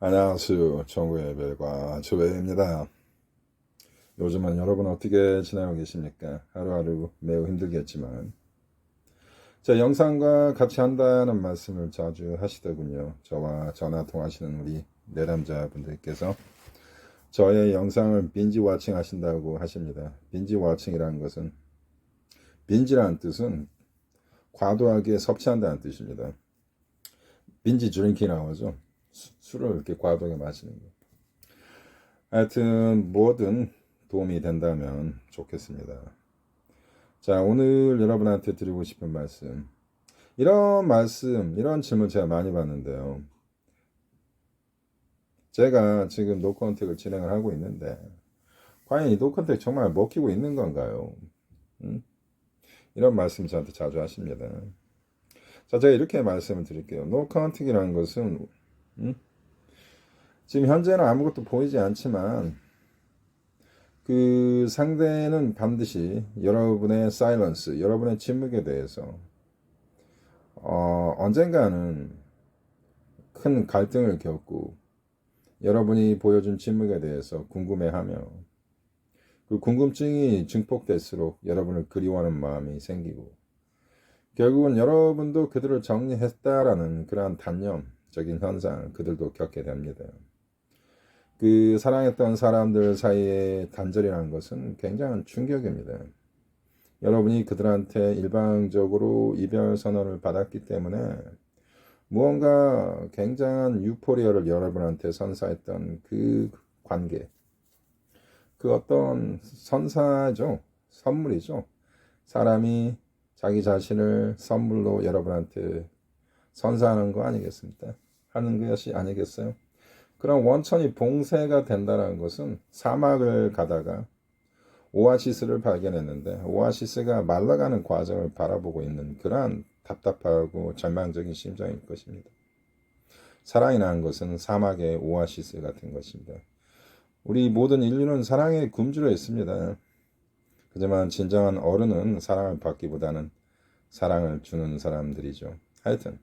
안녕하세요. 천국의 별과 조배입니다. 요즘은 여러분 어떻게 지내고 계십니까? 하루하루 매우 힘들겠지만 제 영상과 같이 한다는 말씀을 자주 하시더군요. 저와 전화 통하시는 우리 내담자분들께서 저의 영상을 빈지 워칭 하신다고 하십니다. 빈지 워칭이라는 것은, 빈지라는 뜻은 과도하게 섭취한다는 뜻입니다. 빈지 드링킹이라고 하죠. 술을 이렇게 과도하게 마시는 거. 하여튼 뭐든 도움이 된다면 좋겠습니다. 자, 오늘 여러분한테 드리고 싶은 말씀, 이런 질문 제가 많이 받는데요. 제가 지금 노컨택을 진행을 하고 있는데 과연 이 노컨택 정말 먹히고 있는 건가요? 이런 말씀 저한테 자주 하십니다. 자, 제가 이렇게 말씀을 드릴게요. 노컨택이라는 것은 지금 현재는 아무것도 보이지 않지만 그 상대는 반드시 여러분의 사일런스, 여러분의 침묵에 대해서 언젠가는 큰 갈등을 겪고 여러분이 보여준 침묵에 대해서 궁금해하며 그 궁금증이 증폭될수록 여러분을 그리워하는 마음이 생기고 결국은 여러분도 그들을 정리했다라는 그러한 단념적인 현상을 그들도 겪게 됩니다. 그 사랑했던 사람들 사이의 단절이라는 것은 굉장한 충격입니다. 여러분이 그들한테 일방적으로 이별 선언을 받았기 때문에 무언가 굉장한 유포리아를 여러분한테 선사했던 그 관계, 그 어떤 선사죠, 선물이죠. 사람이 자기 자신을 선물로 여러분한테 선사하는 거 아니겠습니까? 하는 것이 아니겠어요? 그런 원천이 봉쇄가 된다는 것은 사막을 가다가 오아시스를 발견했는데 오아시스가 말라가는 과정을 바라보고 있는 그러한 답답하고 절망적인 심정일 것입니다. 사랑이라는 것은 사막의 오아시스 같은 것입니다. 우리 모든 인류는 사랑에 굶주려 있습니다. 하지만 진정한 어른은 사랑을 받기보다는 사랑을 주는 사람들이죠. 하여튼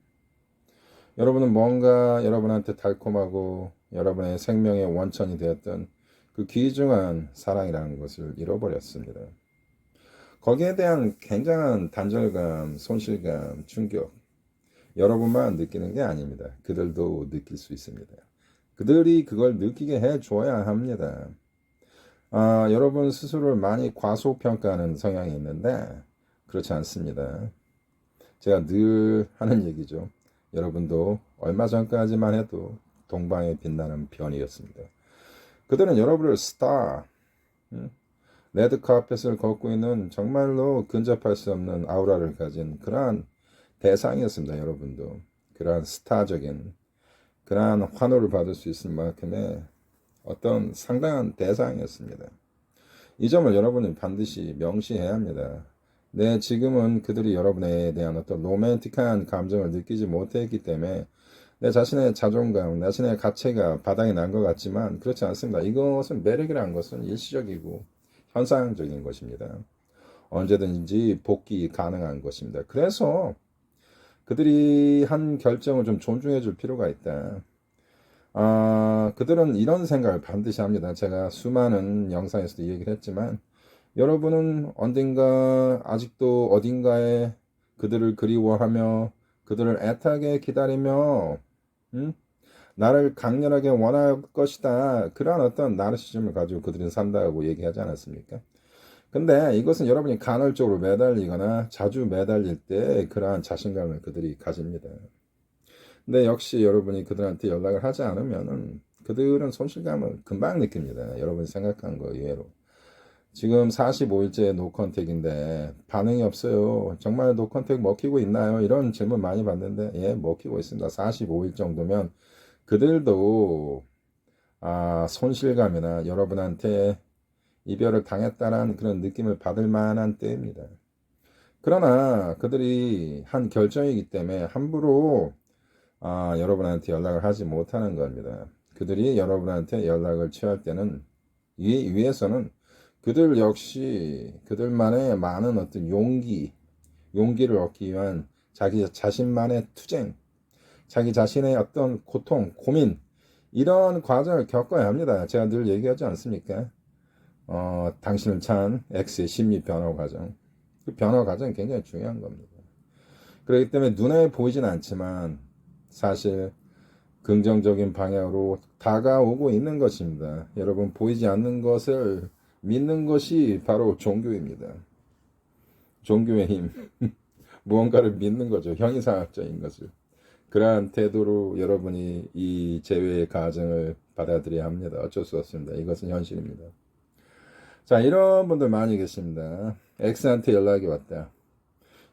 여러분은 뭔가 여러분한테 달콤하고 여러분의 생명의 원천이 되었던 그 귀중한 사랑이라는 것을 잃어버렸습니다. 거기에 대한 굉장한 단절감, 손실감, 충격, 여러분만 느끼는 게 아닙니다. 그들도 느낄 수 있습니다. 그들이 그걸 느끼게 해줘야 합니다. 여러분 스스로를 많이 과소평가하는 성향이 있는데 그렇지 않습니다. 제가 늘 하는 얘기죠. 여러분도 얼마 전까지만 해도 동방에 빛나는 별이었습니다. 그들은 여러분을 스타, 레드카펫을 걷고 있는 정말로 근접할 수 없는 아우라를 가진 그러한 대상이었습니다. 여러분도 그러한 스타적인 그러한 환호를 받을 수 있을 만큼의 어떤 상당한 대상이었습니다. 이 점을 여러분은 반드시 명시해야 합니다. 네, 지금은 그들이 여러분에 대한 어떤 로맨틱한 감정을 느끼지 못했기 때문에 내 자신의 자존감, 내 자신의 가치가 바닥이 난 것 같지만 그렇지 않습니다. 이것은 매력이라는 것은 일시적이고 현상적인 것입니다. 언제든지 복귀 가능한 것입니다. 그래서 그들이 한 결정을 좀 존중해 줄 필요가 있다. 그들은 이런 생각을 반드시 합니다. 제가 수많은 영상에서도 얘기를 했지만 여러분은 언젠가 아직도 어딘가에 그들을 그리워하며 그들을 애타게 기다리며 나를 강렬하게 원할 것이다. 그러한 어떤 나르시즘을 가지고 그들은 산다고 얘기하지 않았습니까? 근데 이것은 여러분이 간헐적으로 매달리거나 자주 매달릴 때 그러한 자신감을 그들이 가집니다. 근데 역시 여러분이 그들한테 연락을 하지 않으면은 그들은 손실감을 금방 느낍니다. 여러분이 생각한 거 이외로. 지금 45일째 노컨택인데 반응이 없어요. 정말 노컨택 먹히고 있나요? 이런 질문 많이 받는데 예, 먹히고 있습니다. 45일 정도면 그들도 손실감이나 여러분한테 이별을 당했다는 그런 느낌을 받을 만한 때입니다. 그러나 그들이 한 결정이기 때문에 함부로 여러분한테 연락을 하지 못하는 겁니다. 그들이 여러분한테 연락을 취할 때는 이 위에서는 그들 역시 그들만의 많은 어떤 용기를 얻기 위한 자기 자신만의 투쟁, 자기 자신의 어떤 고통, 고민, 이런 과정을 겪어야 합니다. 제가 늘 얘기하지 않습니까? 당신을 찬 X의 심리 변화 과정. 그 변화 과정이 굉장히 중요한 겁니다. 그렇기 때문에 눈에 보이진 않지만 사실 긍정적인 방향으로 다가오고 있는 것입니다. 여러분, 보이지 않는 것을 믿는 것이 바로 종교입니다. 종교의 힘. 무언가를 믿는 거죠. 형이상학적인 것을. 그러한 태도로 여러분이 이 재회의 과정을 받아들여야 합니다. 어쩔 수 없습니다. 이것은 현실입니다. 자, 이런 분들 많이 계십니다. X한테 연락이 왔다.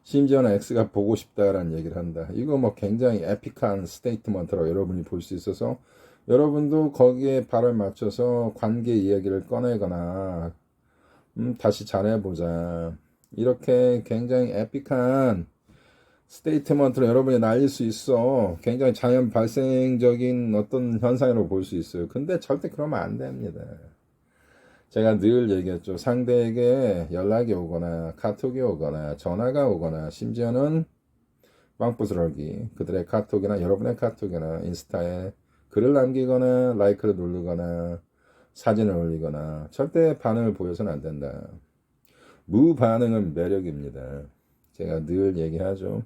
심지어는 X가 보고 싶다라는 얘기를 한다. 이거 뭐 굉장히 에픽한 스테이트먼트라고 여러분이 볼 수 있어서 여러분도 거기에 발을 맞춰서 관계 이야기를 꺼내거나 다시 잘해보자. 이렇게 굉장히 에픽한 스테이트먼트로 여러분이 날릴 수 있어. 굉장히 자연 발생적인 어떤 현상이라고 볼 수 있어요. 근데 절대 그러면 안 됩니다. 제가 늘 얘기했죠. 상대에게 연락이 오거나 카톡이 오거나 전화가 오거나 심지어는 빵부스러기 그들의 카톡이나 여러분의 카톡이나 인스타에 글을 남기거나 라이크를 누르거나 사진을 올리거나 절대 반응을 보여서는 안 된다. 무반응은 매력입니다. 제가 늘 얘기하죠.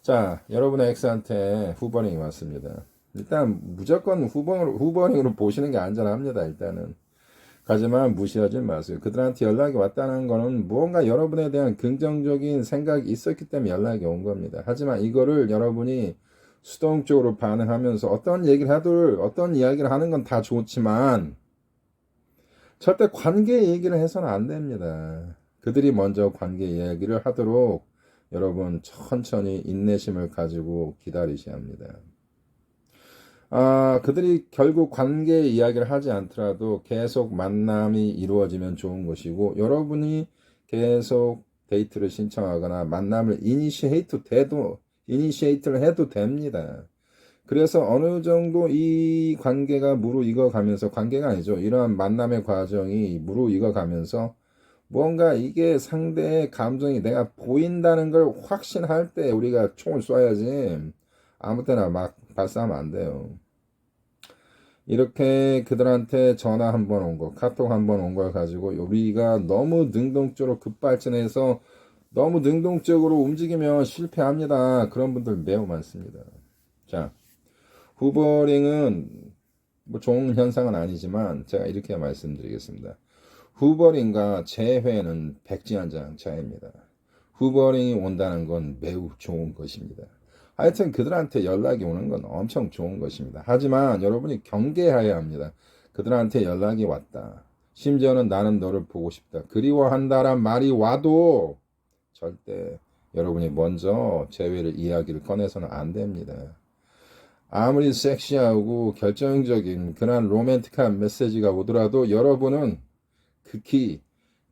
자, 여러분의 X한테 후버링이 왔습니다. 일단 무조건 후버링으로 보시는 게 안전합니다. 일단은. 하지만 무시하지 마세요. 그들한테 연락이 왔다는 거는 무언가 여러분에 대한 긍정적인 생각이 있었기 때문에 연락이 온 겁니다. 하지만 이거를 여러분이 수동적으로 반응하면서 어떤 이야기를 하는 건 다 좋지만 절대 관계 얘기를 해서는 안 됩니다. 그들이 먼저 관계 이야기를 하도록 여러분 천천히 인내심을 가지고 기다리셔야 합니다. 그들이 결국 관계 이야기를 하지 않더라도 계속 만남이 이루어지면 좋은 것이고 여러분이 계속 데이트를 신청하거나 만남을 이니시에이트를 해도 됩니다. 그래서 어느 정도 이 관계가 무르익어 가면서 관계가 아니죠. 이러한 만남의 과정이 무르익어 가면서 뭔가 이게 상대의 감정이 내가 보인다는 걸 확신할 때 우리가 총을 쏴야지 아무 때나 막 발사하면 안 돼요. 이렇게 그들한테 전화 한 번 온 거, 카톡 한 번 온 걸 가지고 우리가 너무 능동적으로 급발진해서 너무 능동적으로 움직이면 실패합니다. 그런 분들 매우 많습니다. 자, 후버링은 뭐 좋은 현상은 아니지만 제가 이렇게 말씀드리겠습니다. 후버링과 재회는 백지한장 차이입니다. 후버링이 온다는 건 매우 좋은 것입니다. 하여튼 그들한테 연락이 오는 건 엄청 좋은 것입니다. 하지만 여러분이 경계해야 합니다. 그들한테 연락이 왔다. 심지어는 나는 너를 보고 싶다. 그리워한다란 말이 와도 절대 여러분이 먼저 재회를 이야기를 꺼내서는 안 됩니다. 아무리 섹시하고 결정적인 그런 로맨틱한 메시지가 오더라도 여러분은 극히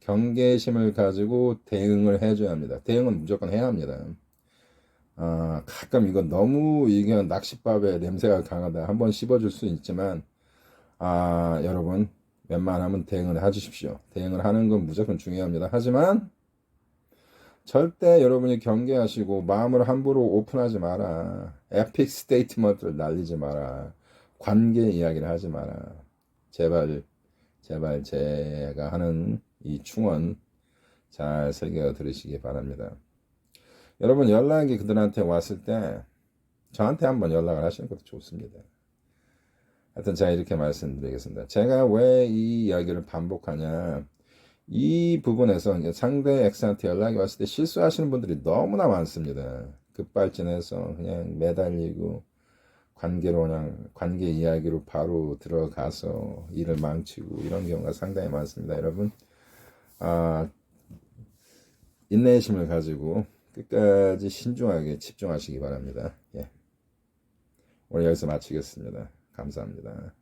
경계심을 가지고 대응을 해줘야 합니다. 대응은 무조건 해야 합니다. 가끔 이건 너무 이게 낚싯밥에 냄새가 강하다. 한번 씹어줄 수 있지만, 여러분, 웬만하면 대응을 해주십시오. 대응을 하는 건 무조건 중요합니다. 하지만, 절대 여러분이 경계하시고, 마음을 함부로 오픈하지 마라. 에픽 스테이트먼트를 날리지 마라. 관계 이야기를 하지 마라. 제발 제가 하는 이 충원 잘 새겨 들으시기 바랍니다. 여러분 연락이 그들한테 왔을 때 저한테 한번 연락을 하시는 것도 좋습니다. 하여튼 제가 이렇게 말씀드리겠습니다. 제가 왜 이 이야기를 반복하냐, 이 부분에서 상대 X한테 연락이 왔을 때 실수하시는 분들이 너무나 많습니다. 급발진해서 그냥 매달리고 관계 이야기로 바로 들어가서 일을 망치고 이런 경우가 상당히 많습니다. 여러분 인내심을 가지고 끝까지 신중하게 집중하시기 바랍니다. 예. 오늘 여기서 마치겠습니다. 감사합니다.